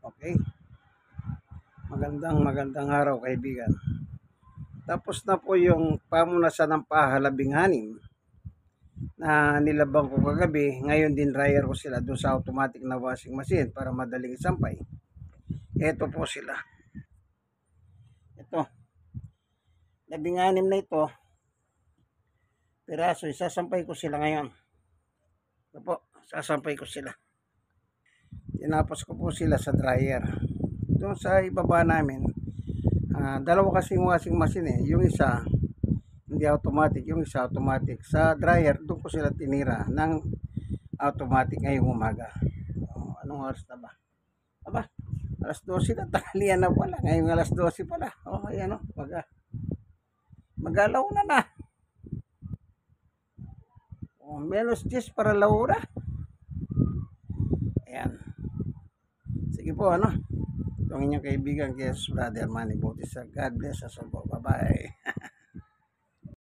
Okay. Magandang araw, kaibigan. Tapos na po yung pamunasan ng pahalabing-hanim na nilabang ko kagabi. Ngayon din dryer ko sila doon sa automatic na washing machine para madaling isampay. Ito po sila. Ito. Labing-hanim na ito. Piraso, isasampay ko sila ngayon. Ito po, sasampay ko sila. Tinapos ko po sila sa dryer. Doon sa ibaba namin, dalawa kasing washing machine yung isa hindi automatic, yung isa automatic. Sa dryer doon ko sila tinira ng automatic ngayong umaga. Anong oras na ba? Aba, alas 12 na, tanghalian na pala. Ngayong alas 12 pala. Ayan magalaw na. Menos 10 para laura. Ayan. Sige po, Itong inyong kaibigan, Jesus Brother Manny Bautista. God bless us all. Bye-bye.